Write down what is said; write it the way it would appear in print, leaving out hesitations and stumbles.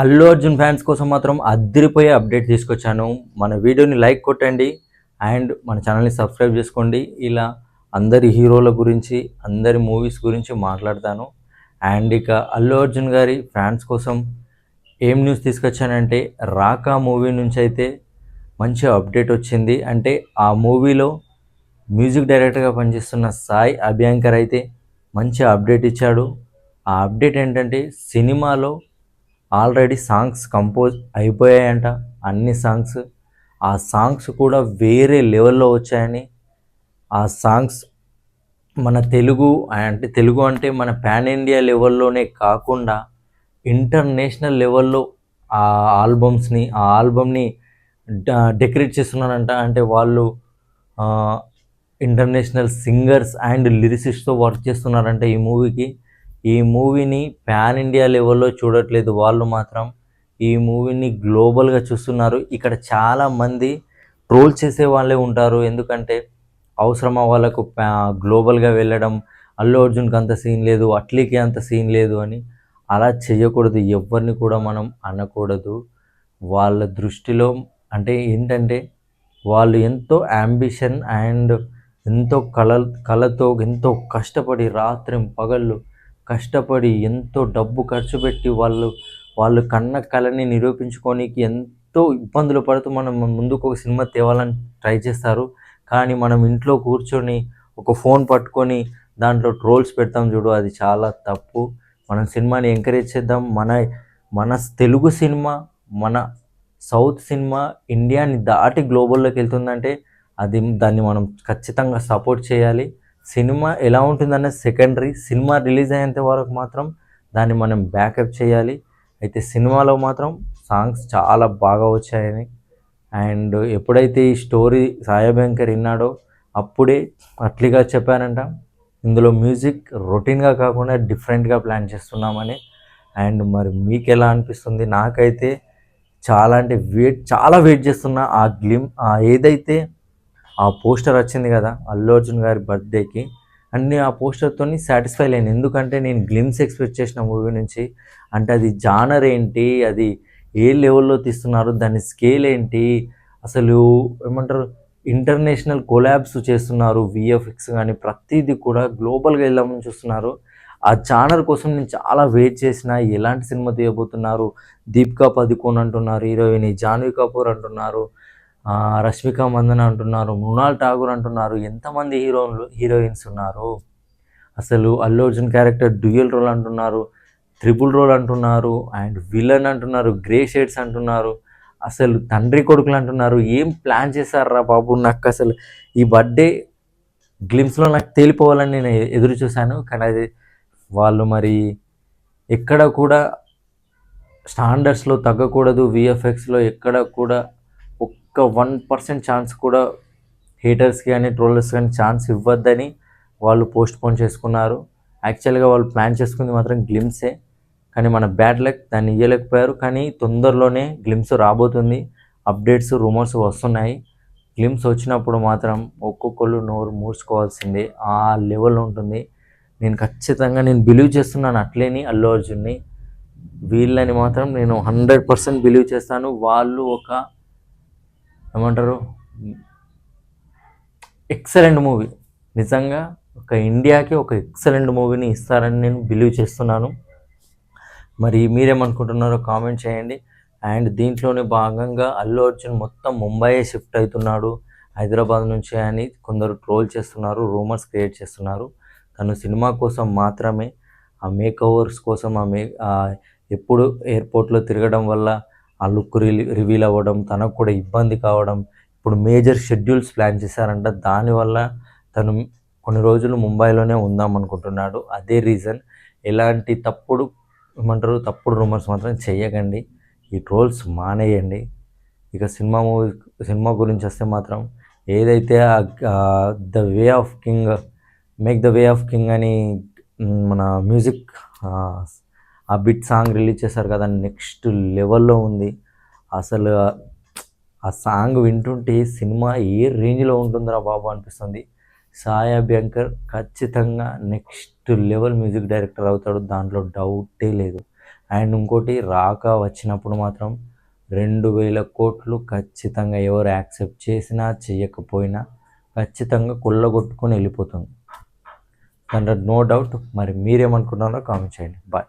Allu Arjun fans కోసం మాత్రం అద్దిరిపోయే update తీసుకొచ్చాను. మన వీడియోని లైక్ కొట్టండి అండ్ మన ఛానల్ని సబ్స్క్రైబ్ చేసుకోండి. ఇలా అందరి హీరోల గురించి, అందరి మూవీస్ గురించి మాట్లాడతాను. అండ్ ఇక అల్లు అర్జున్ గారి ఫ్యాన్స్ కోసం ఏం న్యూస్ తీసుకొచ్చానంటే, రాకా మూవీ నుంచి అయితే మంచి అప్డేట్ వచ్చింది. అంటే ఆ మూవీలో మ్యూజిక్ డైరెక్టర్గా పనిచేస్తున్న సాయి అభ్యంకర్ అయితే మంచి అప్డేట్ ఇచ్చాడు. ఆ అప్డేట్ ఏంటంటే, సినిమాలో ఆల్రెడీ సాంగ్స్ కంపోజ్ అయిపోయాయంట. అన్ని సాంగ్స్ ఆ సాంగ్స్ కూడా వేరే లెవెల్లో వచ్చాయని, ఆ సాంగ్స్ మన తెలుగు అంటే మన పాన్ ఇండియా లెవెల్లోనే కాకుండా ఇంటర్నేషనల్ లెవెల్లో ఆ ఆల్బమ్ని డెకరేట్ చేస్తున్నారంట. అంటే వాళ్ళు ఇంటర్నేషనల్ సింగర్స్ అండ్ లిరిసిస్ట్తో వర్క్ చేస్తున్నారంట ఈ మూవీకి. ఈ మూవీని పాన్ ఇండియా లెవెల్లో చూడట్లేదు వాళ్ళు మాత్రం, ఈ మూవీని గ్లోబల్గా చూస్తున్నారు. ఇక్కడ చాలామంది ట్రోల్ చేసే వాళ్ళే ఉంటారు. ఎందుకంటే అవసరమా వాళ్ళకు గ్లోబల్గా వెళ్ళడం, అల్లు అర్జున్కి అంత సీన్ లేదు, అట్లీకి అంత సీన్ లేదు అని. అలా చేయకూడదు, ఎవరిని కూడా మనం అనకూడదు. వాళ్ళ దృష్టిలో అంటే ఏంటంటే, వాళ్ళు ఎంతో యాంబిషన్ అండ్ ఎంతో కళతో ఎంతో కష్టపడి రాత్రింపగళ్ళు కష్టపడి ఎంతో డబ్బు ఖర్చు పెట్టి వాళ్ళు కన్న కళని నిరూపించుకోనికి ఎంతో ఇబ్బందులు పడుతూ మనం ముందుకు ఒక సినిమా తేవాలని ట్రై చేస్తారు. కానీ మనం ఇంట్లో కూర్చొని ఒక ఫోన్ పట్టుకొని దాంట్లో ట్రోల్స్ పెడతాం చూడు, అది చాలా తప్పు. మనం సినిమాని ఎంకరేజ్ చేద్దాం. మన మన తెలుగు సినిమా, మన సౌత్ సినిమా ఇండియాని దాటి గ్లోబల్లోకి వెళ్తుందంటే దాన్ని మనం ఖచ్చితంగా సపోర్ట్ చేయాలి. సినిమా ఎలా ఉంటుందనేది సెకండరీ. సినిమా రిలీజ్ అయ్యేంత వరకు మాత్రం దాన్ని మనం బ్యాకప్ చేయాలి. అయితే సినిమాలో మాత్రం సాంగ్స్ చాలా బాగా వచ్చాయని, అండ్ ఎప్పుడైతే ఈ స్టోరీ సాయి అభ్యంకర్ విన్నాడో అప్పుడే అట్లీగా చెప్పానంట, ఇందులో మ్యూజిక్ రొటీన్గా కాకుండా డిఫరెంట్గా ప్లాన్ చేస్తున్నామని. అండ్ మరి మీకు ఎలా అనిపిస్తుంది? నాకైతే చాలా వెయిట్ చేస్తున్నా ఏదైతే ఆ పోస్టర్ వచ్చింది కదా అల్లు అర్జున్ గారి బర్త్డేకి, అన్నీ ఆ పోస్టర్తో సాటిస్ఫై లేను. ఎందుకంటే నేను గ్లిమ్స్ ఎక్స్పెక్ట్ చేసిన మూవీ నుంచి. అంటే అది జానర్ ఏంటి, అది ఏ లెవెల్లో తీస్తున్నారు, దాని స్కేల్ ఏంటి, అసలు ఏమంటారు, ఇంటర్నేషనల్ కొలాబ్స్ చేస్తున్నారు, విఎఫ్ఎక్స్ కానీ ప్రతిదీ కూడా గ్లోబల్గా వెళ్దామని చూస్తున్నారు. ఆ జానర్ కోసం నేను చాలా వెయిట్ చేసిన. ఎలాంటి సినిమా తీయబోతున్నారు, దీపికా పదుకోన్ అంటున్నారు హీరోయిన్, జాన్వీ కపూర్ అంటున్నారు, రష్మిక మందన అంటున్నారు, మృణాల్ ఠాగూర్ అంటున్నారు, ఎంతమంది హీరోయిన్స్ ఉన్నారు. అసలు Allu Arjun character dual role అంటున్నారు, ట్రిపుల్ రోల్ అంటున్నారు, అండ్ విలన్ అంటున్నారు, గ్రే షేడ్స్ అంటున్నారు, అసలు తండ్రి కొడుకులు అంటున్నారు. ఏం ప్లాన్ చేశారా బాబు? నాకు అసలు ఈ బర్త్డే గ్లిమ్స్లో నాకు తేలిపోవాలని నేను ఎదురు చూశాను. కానీ అది వాళ్ళు మరి ఎక్కడ కూడా స్టాండర్డ్స్లో తగ్గకూడదు, విఎఫ్ఎక్స్లో ఎక్కడ కూడా ఒక్క 1% ఛాన్స్ కూడా హేటర్స్కి కానీ ట్రోలర్స్ కానీ ఛాన్స్ ఇవ్వద్దని వాళ్ళు పోస్ట్ పోన్ చేసుకున్నారు. యాక్చువల్గా వాళ్ళు ప్లాన్ చేసుకుంది మాత్రం గ్లిమ్సే, కానీ మన బ్యాడ్ లక్ దాన్ని ఇవ్వలేకపోయారు. కానీ తొందరలోనే గ్లిమ్స్ రాబోతుంది. అప్డేట్స్ రూమర్స్ వస్తున్నాయి. గ్లిమ్స్ వచ్చినప్పుడు మాత్రం ఒక్కొక్కళ్ళు నోరు మూసుకోవాల్సిందే, ఆ లెవెల్లో ఉంటుంది. నేను బిలీవ్ చేస్తున్నాను అట్లేని అల్లు అర్జున్ని. వీళ్ళని మాత్రం నేను 100% బిలీవ్ చేస్తాను. వాళ్ళు ఒక ఏమంటారు, ఎక్సలెంట్ మూవీ, నిజంగా ఒక ఇండియాకి ఒక ఎక్సలెంట్ మూవీని ఇస్తారని నేను బిలీవ్ చేస్తున్నాను. మరి మీరేమనుకుంటున్నారో కామెంట్ చేయండి. అండ్ దీంట్లోనే భాగంగా అల్లు అర్జున్ మొత్తం ముంబైయే షిఫ్ట్ అవుతున్నాడు హైదరాబాద్ నుంచి అని కొందరు ట్రోల్ చేస్తున్నారు, రూమర్స్ క్రియేట్ చేస్తున్నారు. తను సినిమా కోసం మాత్రమే, ఆ మేక్ ఓవర్స్ కోసం, ఎప్పుడు ఎయిర్పోర్ట్లో తిరగడం వల్ల ఆ లుక్ రివీల్ అవ్వడం, తనకు కూడా ఇబ్బంది కావడం, ఇప్పుడు మేజర్ షెడ్యూల్స్ ప్లాన్ చేశారంట. దానివల్ల తను కొన్ని రోజులు ముంబైలోనే ఉందాం అనుకుంటున్నాడు. అదే రీజన్. ఎలాంటి తప్పుడు రూమర్స్ మాత్రం చెయ్యకండి, ఈ ట్రోల్స్ మానేయండి. ఇక సినిమా గురించి వస్తే మాత్రం, ఏదైతే the way of king the way of king అని మన మ్యూజిక్ ఆ బిట్ సాంగ్ రిలీజ్ చేశారు కదా, నెక్స్ట్ లెవెల్లో ఉంది. అసలు ఆ సాంగ్ వింటుంటే సినిమా ఏ రేంజ్లో ఉంటుందిరా బాబు అనిపిస్తుంది. సాయి అభ్యంకర్ ఖచ్చితంగా నెక్స్ట్ లెవెల్ మ్యూజిక్ డైరెక్టర్ అవుతాడు, దాంట్లో డౌటే లేదు. అండ్ ఇంకోటి రాక వచ్చినప్పుడు మాత్రం 2,000 కోట్లు ఖచ్చితంగా ఎవరు యాక్సెప్ట్ చేసినా చెయ్యకపోయినా ఖచ్చితంగా కొల్లగొట్టుకొని వెళ్ళిపోతుంది. దాంట్లో నో డౌట్. మరి మీరేమనుకుంటున్నారో కామెంట్ చేయండి. బాయ్.